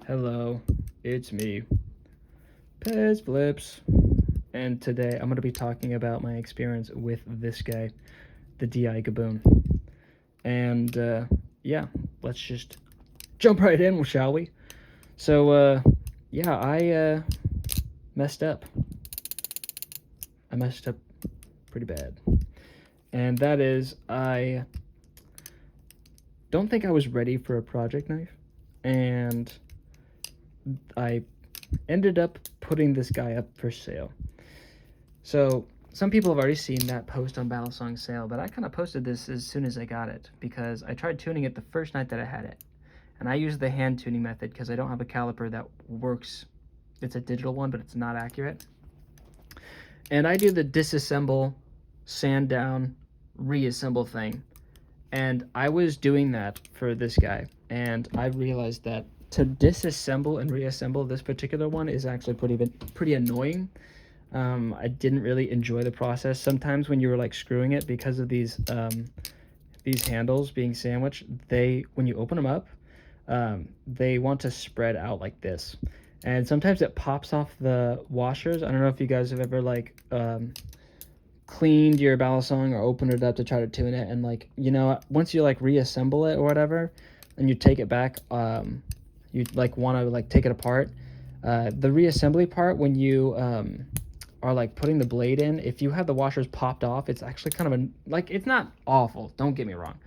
Hello, it's me, Pez Flips, and today I'm going to be talking about my experience with this guy, the DI Gaboon. And yeah, let's just jump right in, shall we? So yeah, I messed up. I messed up pretty bad. And that is, I don't think I was ready for a project knife, and I ended up putting this guy up for sale. So some people have already seen that post on Battlesong sale, but I kind of posted this as soon as I got it because I tried tuning it the first night that I had it. And I used the hand tuning method because I don't have a caliper that works. It's a digital one, but it's not accurate. And I do the disassemble, sand down, reassemble thing. And I was doing that for this guy. And I realized that to disassemble and reassemble this particular one is actually pretty annoying. I didn't really enjoy the process. Sometimes when you were like screwing it, because of these handles being sandwiched, when you open them up, they want to spread out like this, and sometimes it pops off the washers. I don't know if you guys have ever like cleaned your Battlesong or opened it up to try to tune it, and like, you know, once you like reassemble it or whatever, and you take it back, you like want to like take it apart. The reassembly part, when you are like putting the blade in, if you have the washers popped off, it's actually kind of like, it's not awful, don't get me wrong,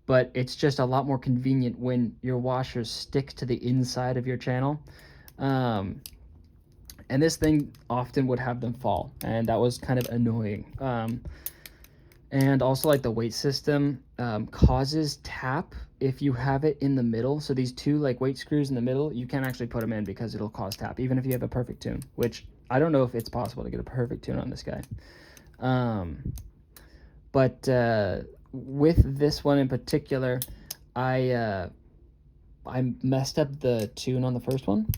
but it's just a lot more convenient when your washers stick to the inside of your channel. And this thing often would have them fall, and that was kind of annoying. And also, like, the weight system causes tap if you have it in the middle. So these two like weight screws in the middle, you can't actually put them in because it'll cause tap, even if you have a perfect tune, which I don't know if it's possible to get a perfect tune on this guy. But with this one in particular, I messed up the tune on the first one,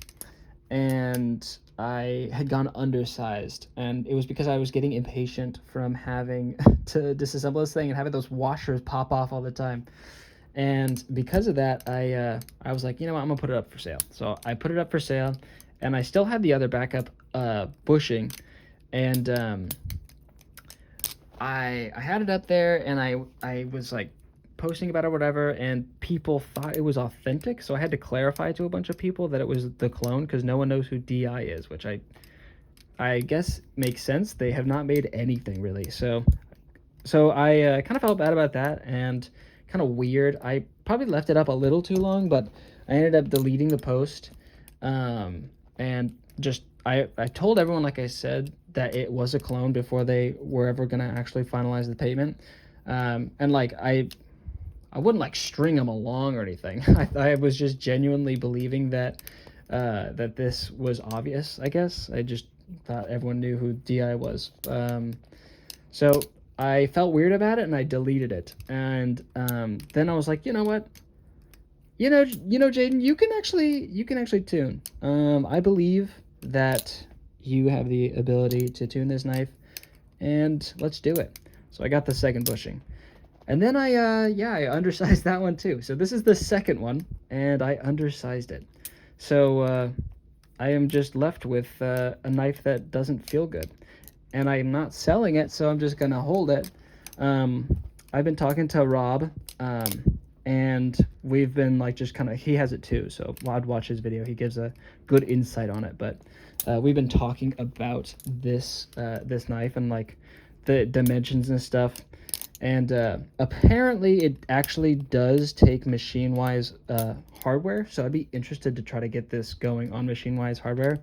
and I had gone undersized, and it was because I was getting impatient from having to disassemble this thing and having those washers pop off all the time. And because of that, I was like, you know what, I'm gonna put it up for sale. So I put it up for sale, and I still had the other backup bushing, and I had it up there, and I was like posting about it or whatever, and people thought it was authentic, so I had to clarify to a bunch of people that it was the clone, because no one knows who DI is, which I guess makes sense. They have not made anything really, so I kind of felt bad about that, and kind of weird. I probably left it up a little too long, but I ended up deleting the post, and just I told everyone, like I said, that it was a clone before they were ever gonna actually finalize the payment, and like I wouldn't like string them along or anything. I was just genuinely believing that that this was obvious. I guess I just thought everyone knew who DI was. So I felt weird about it, and I deleted it. And then I was like, you know what? You know, Jaden, you can actually tune. I believe that you have the ability to tune this knife, and let's do it. So I got the second bushing. And then I undersized that one too. So this is the second one, and I undersized it. So I am just left with a knife that doesn't feel good. And I'm not selling it, so I'm just going to hold it. I've been talking to Rob, and we've been like just kind of, he has it too, so I'd watch his video. He gives a good insight on it, but we've been talking about this knife and like the dimensions and stuff. And apparently it actually does take machine-wise hardware, so I'd be interested to try to get this going on machine-wise hardware.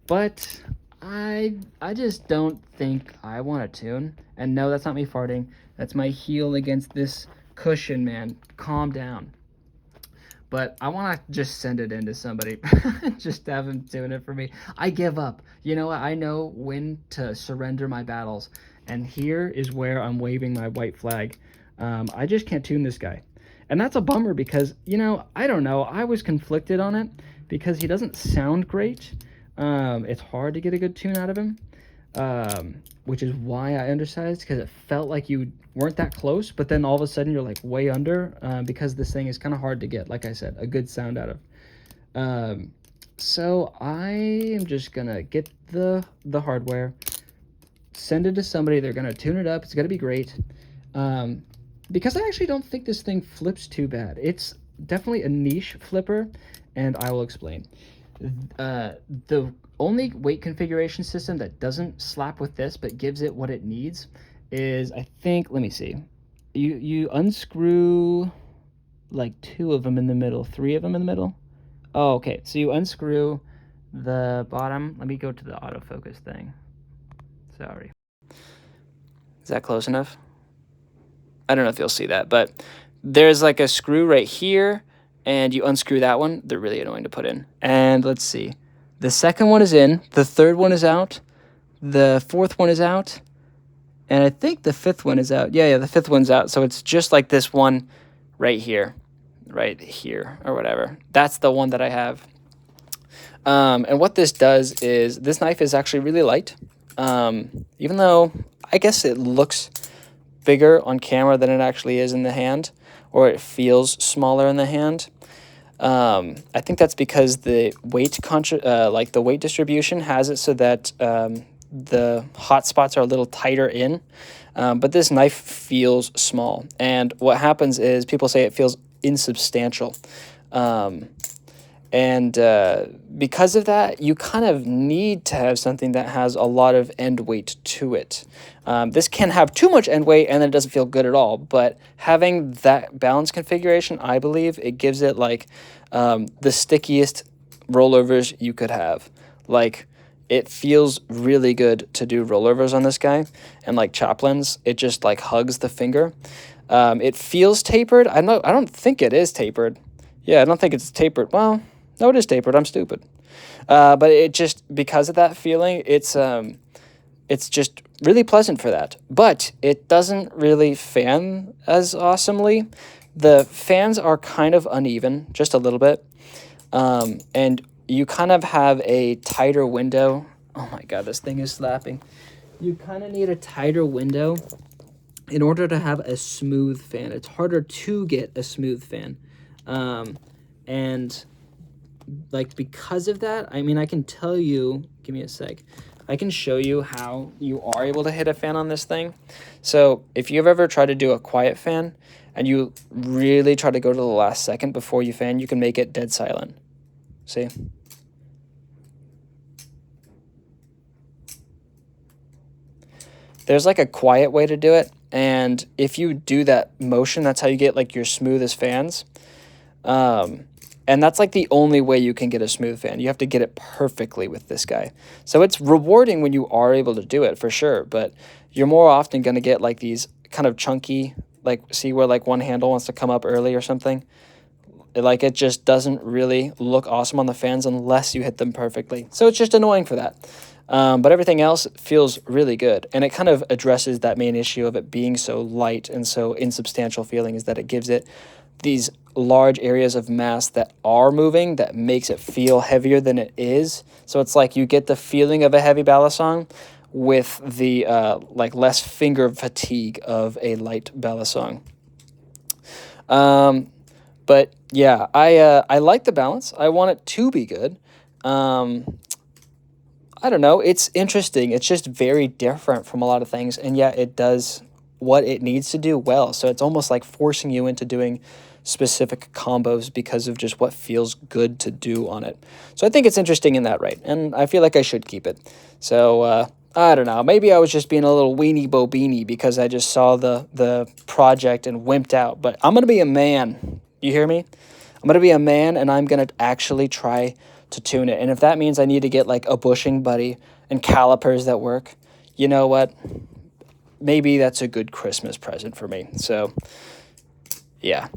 But I just don't think I want to tune. And no, that's not me farting. That's my heel against this cushion, man. Calm down. But I want to just send it in to somebody. Just have them tune it for me. I give up. You know what? I know when to surrender my battles. And here is where I'm waving my white flag. I just can't tune this guy. And that's a bummer because, you know, I don't know. I was conflicted on it because he doesn't sound great. It's hard to get a good tune out of him, which is why I undersized, because it felt like you weren't that close, but then all of a sudden you're like way under, because this thing is kind of hard to get, like I said, a good sound out of. So I am just gonna get the hardware, send it to somebody. They're gonna tune it up. It's gonna be great. Um, because I actually don't think this thing flips too bad. It's definitely a niche flipper, and I will explain. Uh, the only weight configuration system that doesn't slap with this but gives it what it needs is, I think, let me see. You unscrew like 2 of them in the middle, 3 of them in the middle. Oh, okay. So you unscrew the bottom. Let me go to the autofocus thing. Sorry. Is that close enough? I don't know if you'll see that, but there's like a screw right here, and you unscrew that one. They're really annoying to put in. And let's see. The second one is in. The third one is out. The fourth one is out. And I think the fifth one is out. Yeah, the fifth one's out. So it's just like this one right here, or whatever. That's the one that I have. And what this does is this knife is actually really light. Even though I guess it looks bigger on camera than it actually is in the hand, or it feels smaller in the hand. I think that's because the weight the weight distribution has it so that the hot spots are a little tighter in. But this knife feels small, and what happens is people say it feels insubstantial. And because of that, you kind of need to have something that has a lot of end weight to it. This can have too much end weight and then it doesn't feel good at all. But having that balance configuration, I believe, it gives it like the stickiest rollovers you could have. Like, it feels really good to do rollovers on this guy. And like Chaplin's, it just like hugs the finger. It feels tapered. I don't think it is tapered. Yeah, I don't think it's tapered. Well, no, it is tapered. I'm stupid. But it just, because of that feeling, it's just really pleasant for that. But it doesn't really fan as awesomely. The fans are kind of uneven, just a little bit. And you kind of have a tighter window. Oh my God, this thing is slapping. You kind of need a tighter window in order to have a smooth fan. It's harder to get a smooth fan. And like, because of that, I mean, I can tell you, give me a sec. I can show you how you are able to hit a fan on this thing. So if you've ever tried to do a quiet fan and you really try to go to the last second before you fan, you can make it dead silent. See? There's like a quiet way to do it. And if you do that motion, that's how you get like your smoothest fans. And that's like the only way you can get a smooth fan. You have to get it perfectly with this guy. So it's rewarding when you are able to do it, for sure. But you're more often going to get like these kind of chunky, like, see where like one handle wants to come up early or something? It just doesn't really look awesome on the fans unless you hit them perfectly. So it's just annoying for that. But everything else feels really good. And it kind of addresses that main issue of it being so light and so insubstantial feeling, is that it gives it these large areas of mass that are moving that makes it feel heavier than it is. So it's like you get the feeling of a heavy balisong with the like less finger fatigue of a light balisong. But yeah, I like the balance. I want it to be good. I don't know. It's interesting. It's just very different from a lot of things, and yet it does what it needs to do well. So it's almost like forcing you into doing specific combos because of just what feels good to do on it. So I think it's interesting in that right, and I feel like I should keep it. So I don't know. Maybe I was just being a little weenie bobini because I just saw the project and wimped out. But I'm going to be a man. You hear me? I'm going to be a man, and I'm going to actually try to tune it. And if that means I need to get like a bushing buddy and calipers that work, you know what? Maybe that's a good Christmas present for me. So yeah.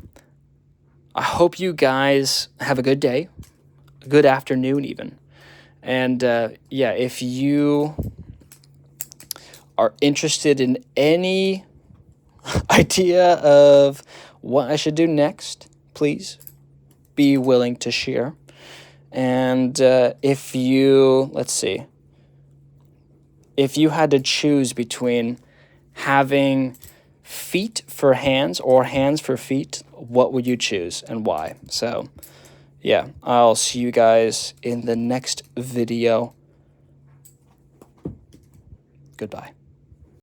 I hope you guys have a good day, a good afternoon even. And yeah, if you are interested in any idea of what I should do next, please be willing to share. And if you, let's see, if you had to choose between having feet for hands or hands for feet, what would you choose and why? So yeah, I'll see you guys in the next video. Goodbye.